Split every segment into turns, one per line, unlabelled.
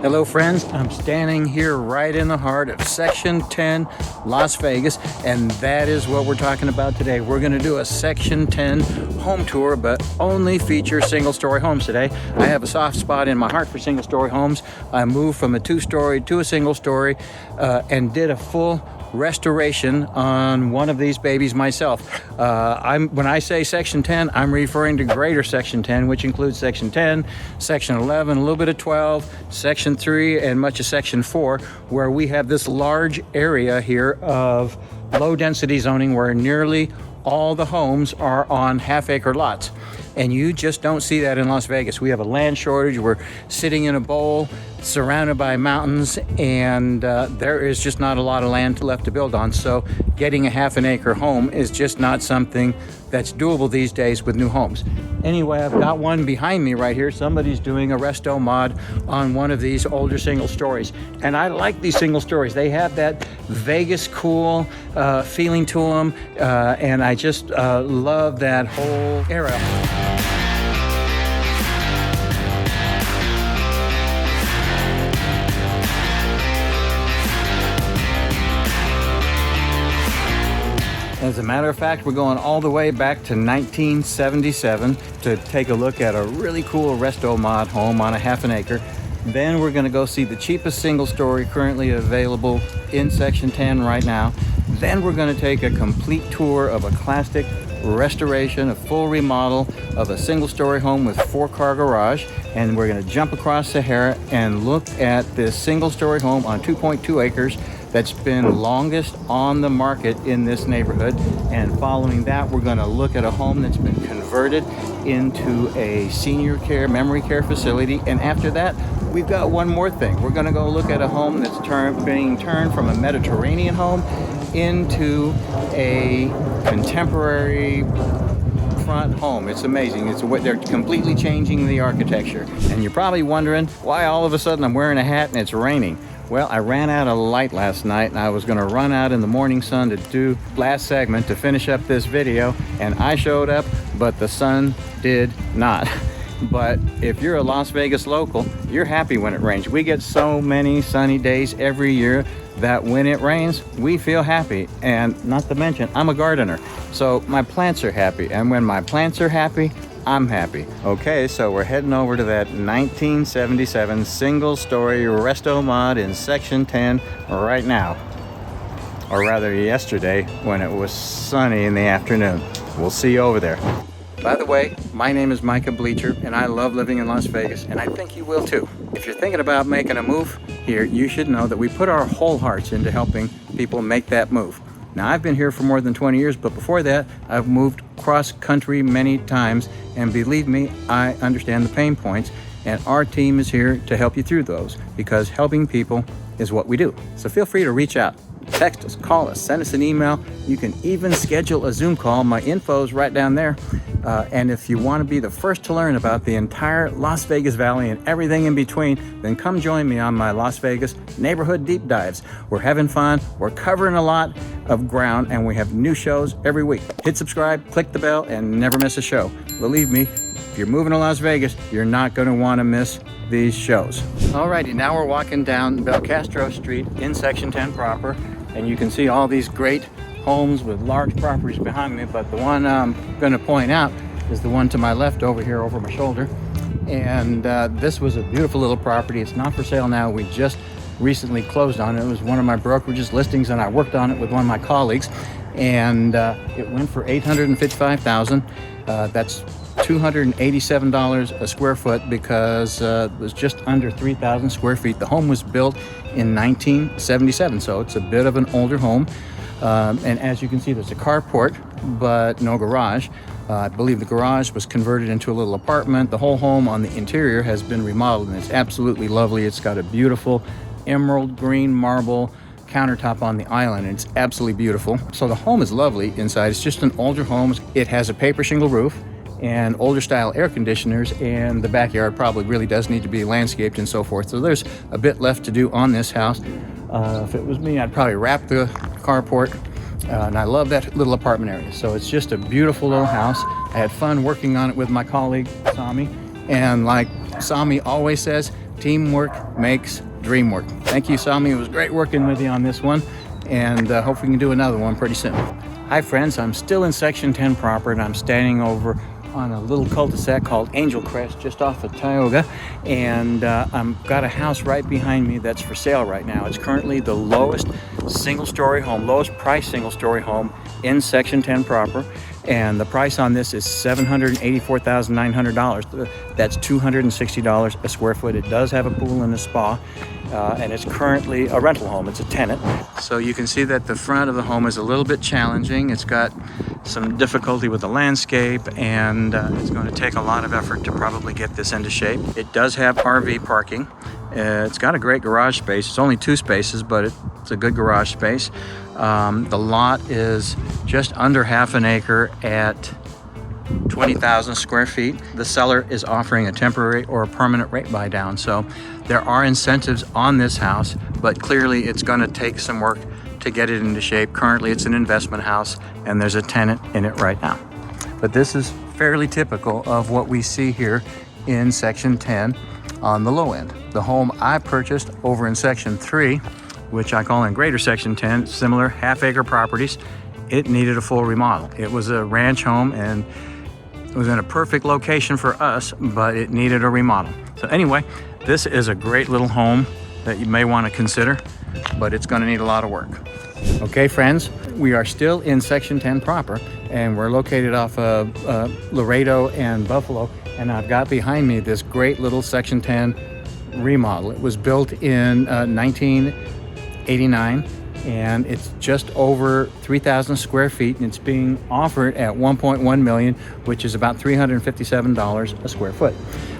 Hello friends, I'm standing here right in the heart of Section 10, Las Vegas, and that is what we're talking about today. We're going to do a Section 10 home tour, but only feature single-story homes today. I have a soft spot in my heart for single-story homes. I moved from a two-story to a single-story and did a full restoration on one of these babies myself. When I say Section 10, I'm referring to greater Section 10, which includes Section 10, Section 11, a little bit of 12, Section 3, and much of Section 4, where we have this large area here of low density zoning where nearly all the homes are on half-acre lots. And you just don't see that in Las Vegas. We have a land shortage. We're sitting in a bowl surrounded by mountains, and there is just not a lot of land left to build on. So getting a half-acre home is just not something that's doable these days with new homes. Anyway, I've got one behind me right here. Somebody's doing a resto mod on one of these older single stories. And I like these single stories. They have that Vegas cool feeling to them. And I just love that whole era. As a matter of fact, we're going all the way back to 1977 to take a look at a really cool resto mod home on a half an acre. Then we're going to go see the cheapest single story currently available in Section 10 right now. Then we're going to take a complete tour of a classic restoration, a full remodel of a single story home with 4-car garage. And we're going to jump across Sahara and look at this single story home on 2.2 acres that's been longest on the market in this neighborhood. And following that, we're going to look at a home that's been converted into a senior care, memory care facility. And after that, we've got one more thing. We're going to go look at a home that's being turned from a Mediterranean home into a contemporary front home. It's amazing. They're completely changing the architecture. And you're probably wondering why all of a sudden I'm wearing a hat and it's raining. Well, I ran out of light last night and I was going to run out in the morning sun to do last segment to finish up this video, and I showed up, but the sun did not. But if you're a Las Vegas local, you're happy when it rains. We get so many sunny days every year that when it rains, we feel happy. And not to mention, I'm a gardener, so my plants are happy. And when my plants are happy, I'm happy. Okay, so we're heading over to that 1977 single-story resto mod in Section 10 right now. Or rather, yesterday when it was sunny in the afternoon. We'll see you over there. By the way, my name is Micah Bleecher, and I love living in Las Vegas, and I think you will too. If you're thinking about making a move here, you should know that we put our whole hearts into helping people make that move. Now, I've been here for more than 20 years, but before that, I've moved cross-country many times, and believe me, I understand the pain points, and our team is here to help you through those, because helping people is what we do. So feel free to reach out. Text us, call us, send us an email. You can even schedule a Zoom call. My info is right down there. And if you want to be the first to learn about the entire Las Vegas Valley and everything in between, then come join me on my Las Vegas neighborhood deep dives. We're having fun, we're covering a lot of ground, and we have new shows every week. Hit subscribe, click the bell, and never miss a show. Believe me, if you're moving to Las Vegas, you're not going to want to miss these shows. Alrighty, now we're walking down Belcastro Street in Section 10 proper, and you can see all these great homes with large properties behind me, but the one I'm going to point out is the one to my left over here over my shoulder. And this was a beautiful little property. It's not for sale now. We just recently closed on it. It was one of my brokerage's listings, and I worked on it with one of my colleagues, and it went for $855,000. That's $287 a square foot, because it was just under 3,000 square feet. The home was built in 1977, so it's a bit of an older home. And as you can see, there's a carport, but no garage. I believe the garage was converted into a little apartment. The whole home on the interior has been remodeled, and it's absolutely lovely. It's got a beautiful emerald green marble countertop on the island, and it's absolutely beautiful. So the home is lovely inside. It's just an older home. It has a paper shingle roof and older style air conditioners, and the backyard probably really does need to be landscaped and so forth. So there's a bit left to do on this house. If it was me, I'd probably wrap the carport, and I love that little apartment area. So it's just a beautiful little house. I had fun working on it with my colleague, Sami, and like Sami always says, Teamwork makes dream work. Thank you, Sami. It was great working with you on this one, and hopefully we can do another one pretty soon. Hi friends, I'm still in Section 10 proper, and I'm standing over on a little cul-de-sac called Angel Crest just off of Tioga, and I've got a house right behind me that's for sale right now. It's currently the lowest single-story home, lowest price single-story home in Section 10 proper, and the price on this is $784,900. That's $260 a square foot. It does have a pool and a spa, and it's currently a rental home. It's a tenant. So you can see that the front of the home is a little bit challenging. It's got some difficulty with the landscape, and it's going to take a lot of effort to probably get this into shape. It does have RV parking. It's got a great garage space. It's only 2 spaces, but it's a good garage space. The lot is just under half an acre at 20,000 square feet. The seller is offering a temporary or a permanent rate buy down. So there are incentives on this house, but clearly it's going to take some work to get it into shape. Currently it's an investment house and there's a tenant in it right now. But this is fairly typical of what we see here in Section 10 on the low end. The home I purchased over in Section 3, which I call in Greater Section 10, similar half-acre properties, it needed a full remodel. It was a ranch home and it was in a perfect location for us, but it needed a remodel. So anyway, this is a great little home that you may want to consider, but it's going to need a lot of work. Okay friends, we are still in Section 10 proper, and we're located off of Laredo and Buffalo, and I've got behind me this great little Section 10 remodel. It was built in 1989, and it's just over 3,000 square feet, and it's being offered at $1.1 million, which is about $357 a square foot.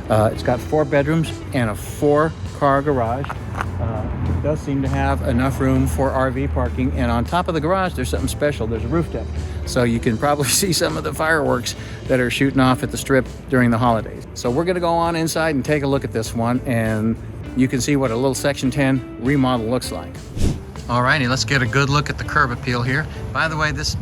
It's got 4 bedrooms and a 4-car garage. It does seem to have enough room for RV parking, and on top of the garage there's something special. There's a roof deck, so you can probably see some of the fireworks that are shooting off at the strip during the holidays. So we're going to go on inside and take a look at this one, and you can see what a little Section 10 remodel looks like. Alrighty, let's get a good look at the curb appeal here. By the way, this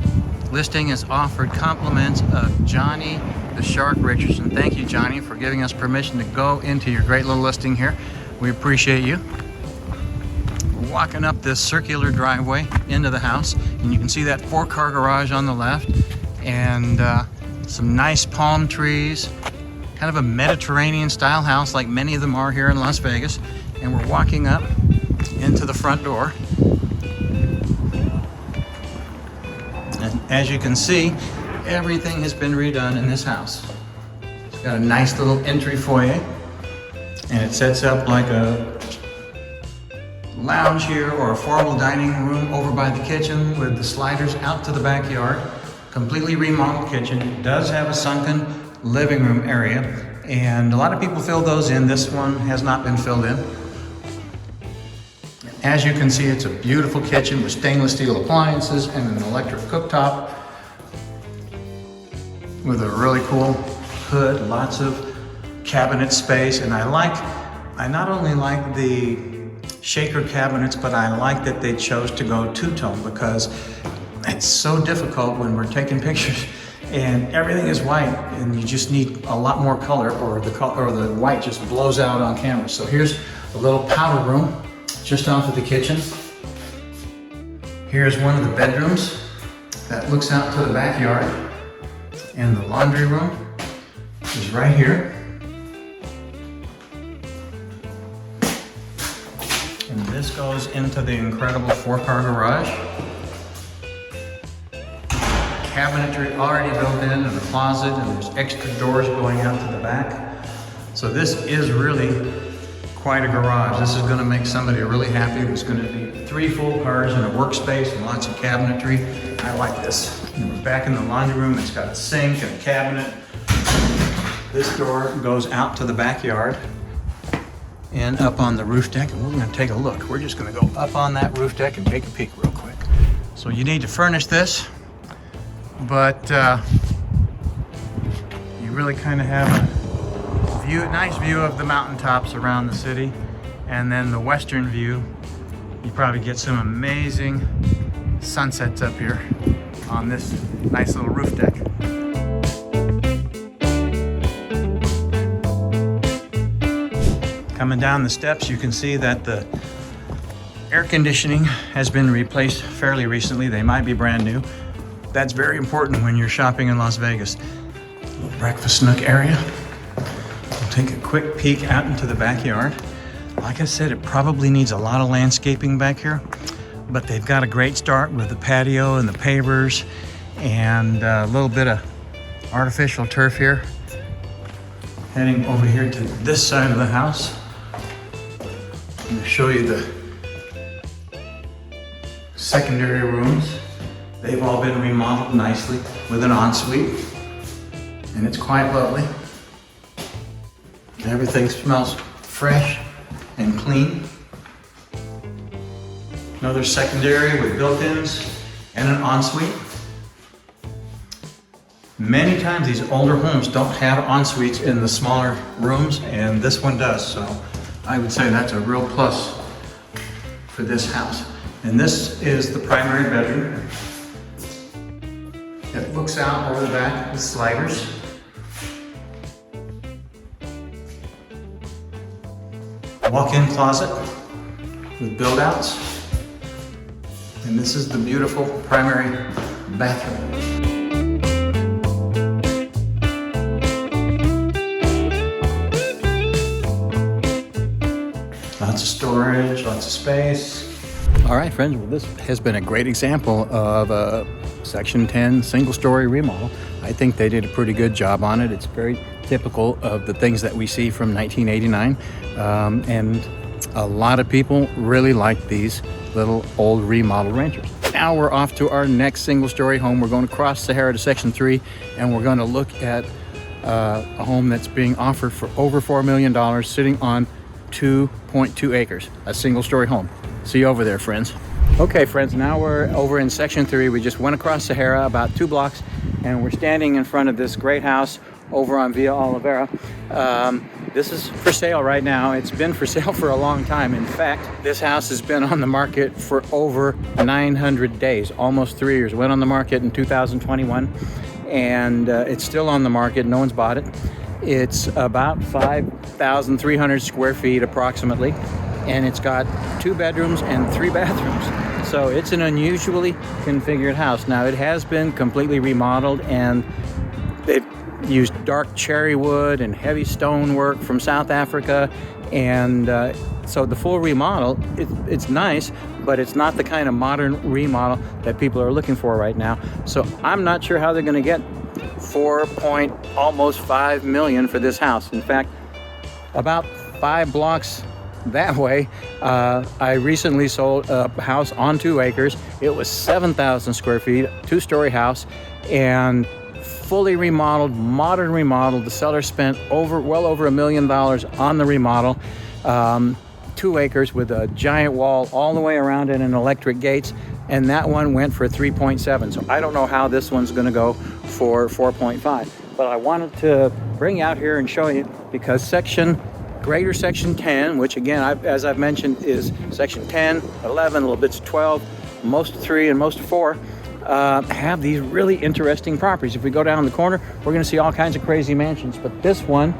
listing is offered compliments of Johnny the Shark Richardson. Thank you, Johnny, for giving us permission to go into your great little listing here. We appreciate you. We're walking up this circular driveway into the house, and you can see that 4-car garage on the left, and some nice palm trees, kind of a Mediterranean style house like many of them are here in Las Vegas. And we're walking up into the front door, and as you can see, everything has been redone in this house. It's got a nice little entry foyer, and it sets up like a lounge here or a formal dining room over by the kitchen with the sliders out to the backyard. Completely remodeled kitchen. It does have a sunken living room area, and a lot of people fill those in. This one has not been filled in. As you can see, it's a beautiful kitchen with stainless steel appliances and an electric cooktop with a really cool hood, lots of cabinet space. And I not only like the shaker cabinets, but I like that they chose to go two-tone, because it's so difficult when we're taking pictures and everything is white and you just need a lot more color, or the white just blows out on camera. So here's a little powder room just off of the kitchen. Here's one of the bedrooms that looks out to the backyard, and the laundry room is right here. And this goes into the incredible 4-car garage. Cabinetry already built in, and a closet, and there's extra doors going out to the back. So this is really quite a garage. This is going to make somebody really happy. There's going to be 3 full cars and a workspace and lots of cabinetry. I like this. And we're back in the laundry room. It's got a sink and a cabinet. This door goes out to the backyard and up on the roof deck, and we're going to take a look. We're just going to go up on that roof deck and take a peek real quick. So you need to furnish this, but you really kind of have a nice view of the mountaintops around the city, and then the western view. You probably get some amazing sunsets up here on this nice little roof deck. Coming down the steps, you can see that the air conditioning has been replaced fairly recently. They might be brand new. That's very important when you're shopping in Las Vegas. Little breakfast nook area. We'll take a quick peek out into the backyard. Like I said, it probably needs a lot of landscaping back here, but they've got a great start with the patio and the pavers and a little bit of artificial turf here. Heading over here to this side of the house. I'm going to show you the secondary rooms. They've all been remodeled nicely with an ensuite, and it's quite lovely. Everything smells fresh and clean. Another secondary with built-ins and an ensuite. Many times these older homes don't have en-suites in the smaller rooms, and this one does, so I would say that's a real plus for this house. And this is the primary bedroom. It looks out over the back with sliders. Walk-in closet with build-outs. And this is the beautiful primary bathroom. Lots of storage, lots of space. All right, friends, well, this has been a great example of a Section 10 single-story remodel. I think they did a pretty good job on it. It's very typical of the things that we see from 1989. And a lot of people really like these little old remodeled ranchers. Now we're off to our next single-story home. We're going to cross Sahara to Section 3, and we're going to look at a home that's being offered for over $4 million, sitting on 2.2 acres, a single-story home. See you over there, friends. Okay, friends, now we're over in Section 3. We just went across Sahara about 2 blocks, and we're standing in front of this great house over on Via Olivera. This is for sale right now. It's been for sale for a long time. In fact, this house has been on the market for over 900 days, almost 3 years. It went on the market in 2021, and it's still on the market. No one's bought it. It's about 5,300 square feet approximately, and it's got 2 bedrooms and 3 bathrooms. So it's an unusually configured house. Now, it has been completely remodeled, and they've used dark cherry wood and heavy stonework from South Africa, and so the full remodel, it's nice, but it's not the kind of modern remodel that people are looking for right now. So I'm not sure how they're going to get almost 5 million for this house. In fact, about 5 blocks that way, I recently sold a house on 2 acres. It was 7,000 square feet, 2-story house, and fully remodeled, modern remodel. The seller spent well over $1 million on the remodel. 2 acres with a giant wall all the way around it and electric gates, and that one went for 3.7. So I don't know how this one's going to go for 4.5, but I wanted to bring you out here and show you, because greater Section 10, which again, as I've mentioned, is Section 10, 11, little bits of 12, most of 3 and most of 4, have these really interesting properties. If we go down the corner, we're going to see all kinds of crazy mansions, but this one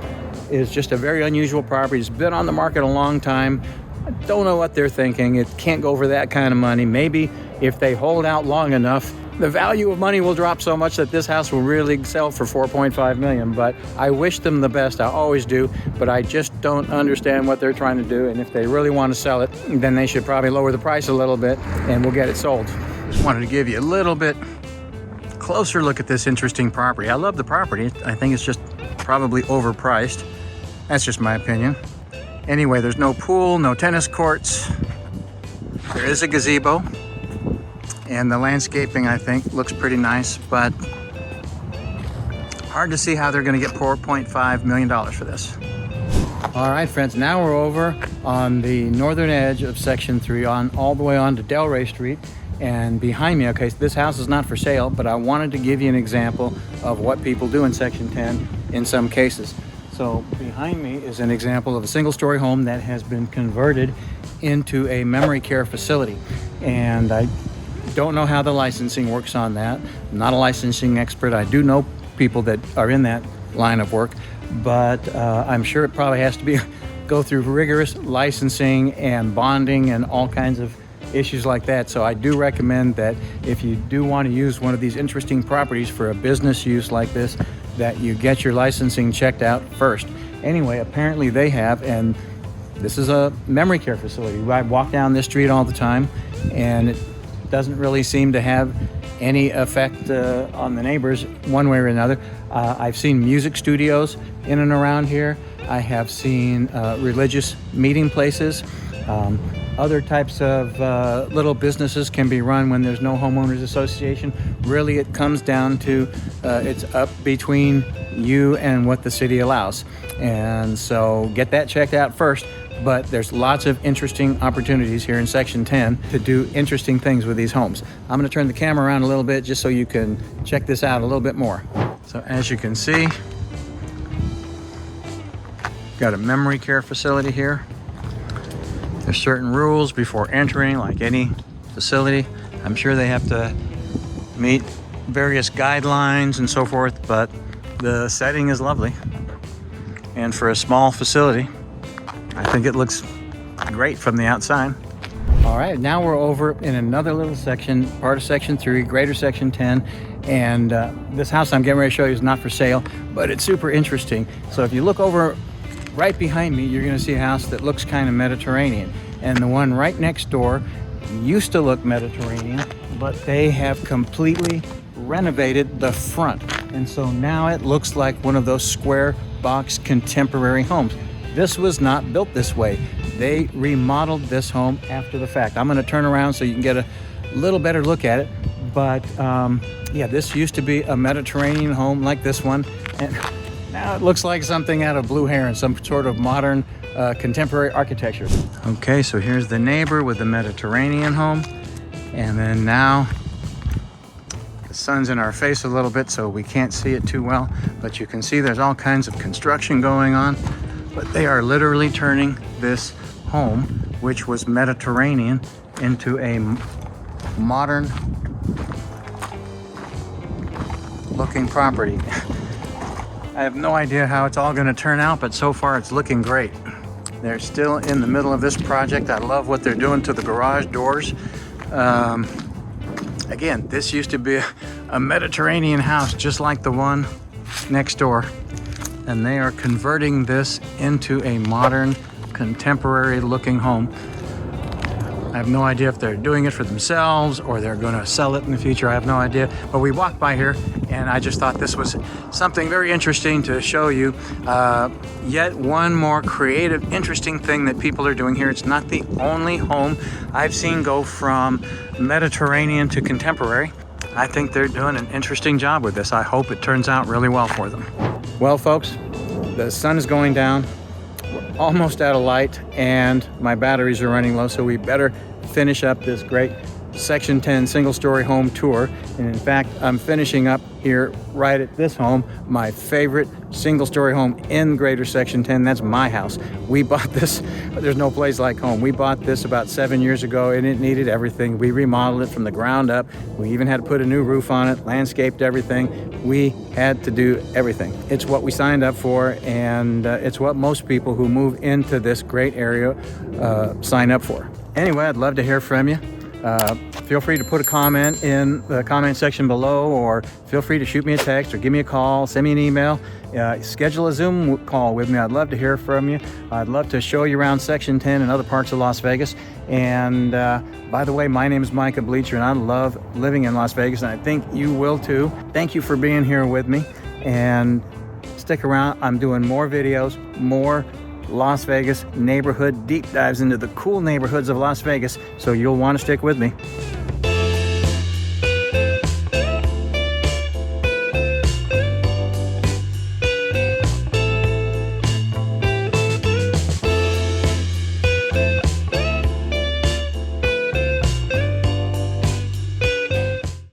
is just a very unusual property. It's been on the market a long time. I don't know what they're thinking. It can't go for that kind of money. Maybe if they hold out long enough, the value of money will drop so much that this house will really sell for 4.5 million. But I wish them the best. I always do, but I just don't understand what they're trying to do. And if they really want to sell it, then they should probably lower the price a little bit and we'll get it sold. Just wanted to give you a little bit closer look at this interesting property. I love the property. I think it's just probably overpriced. That's just my opinion. Anyway, there's no pool, no tennis courts. There is a gazebo. And the landscaping, I think, looks pretty nice, but hard to see how they're going to get $4.5 million for this. All right, friends, now we're over on the northern edge of Section 3, all the way on to Delray Street. And behind me, okay, so this house is not for sale, but I wanted to give you an example of what people do in Section 10 in some cases. So behind me is an example of a single-story home that has been converted into a memory care facility. And I don't know how the licensing works on that. I'm not a licensing expert. I do know people that are in that line of work, but I'm sure it probably has to be go through rigorous licensing and bonding and all kinds of issues like that. So I do recommend that if you do want to use one of these interesting properties for a business use like this, that you get your licensing checked out first. Anyway, apparently they have, and this is a memory care facility. I walk down this street all the time, and it doesn't really seem to have any effect on the neighbors one way or another. I've seen music studios in and around here. I have seen religious meeting places. Other types of little businesses can be run when there's no homeowners association. Really, it comes down to it's up between you and what the city allows. And so get that checked out first. But there's lots of interesting opportunities here in Section 10 to do interesting things with these homes. I'm going to turn the camera around a little bit just so you can check this out a little bit more. So as you can see, got a memory care facility here. There's certain rules before entering, like any facility. I'm sure they have to meet various guidelines and so forth, but the setting is lovely. And for a small facility, I think it looks great from the outside. All right, now we're over in another little section, part of Section 3, greater Section 10. And this house I'm getting ready to show you is not for sale, but it's super interesting. So if you look over right behind me, you're going to see a house that looks kind of Mediterranean. And the one right next door used to look Mediterranean, but they have completely renovated the front. And so now it looks like one of those square box contemporary homes. This was not built this way. They remodeled this home after the fact. I'm going to turn around so you can get a little better look at it. But yeah, this used to be a Mediterranean home like this one. And now it looks like something out of Blue Heron, some sort of modern contemporary architecture. Okay, so here's the neighbor with the Mediterranean home. And then now the sun's in our face a little bit, so we can't see it too well. But you can see there's all kinds of construction going on. But they are literally turning this home, which was Mediterranean, into a modern looking property. I have no idea how it's all going to turn out, but so far it's looking great. They're still in the middle of this project. I love what they're doing to the garage doors. Again, this used to be a Mediterranean house just like the one next door. And they are converting this into a modern, contemporary looking home. I have no idea if they're doing it for themselves or they're going to sell it in the future. I have no idea. But we walked by here and I just thought this was something very interesting to show you. Yet one more creative, interesting thing that people are doing here. It's not the only home I've seen go from Mediterranean to contemporary. I think they're doing an interesting job with this. I hope it turns out really well for them. Well, folks, the sun is going down. We're almost out of light and my batteries are running low, so we better finish up this great Section 10 single-story home tour. And in fact, I'm finishing up here right at this home, my favorite single-story home in greater Section 10. That's my house. We bought this, there's no place like home. We bought this about 7 years ago and it needed everything. We remodeled it from the ground up. We even had to put a new roof on it, landscaped everything. We had to do everything. It's what we signed up for, and it's what most people who move into this great area sign up for. Anyway, I'd love to hear from you. Feel free to put a comment in the comment section below, or feel free to shoot me a text or give me a call, send me an email, schedule a Zoom call with me. I'd love to hear from you. I'd love to show you around Section 10 and other parts of Las Vegas. And by the way, my name is Micah Bleecher and I love living in Las Vegas, and I think you will too. Thank you for being here with me, and stick around. I'm doing more videos, more Las Vegas neighborhood deep dives into the cool neighborhoods of Las Vegas, so you'll want to stick with me.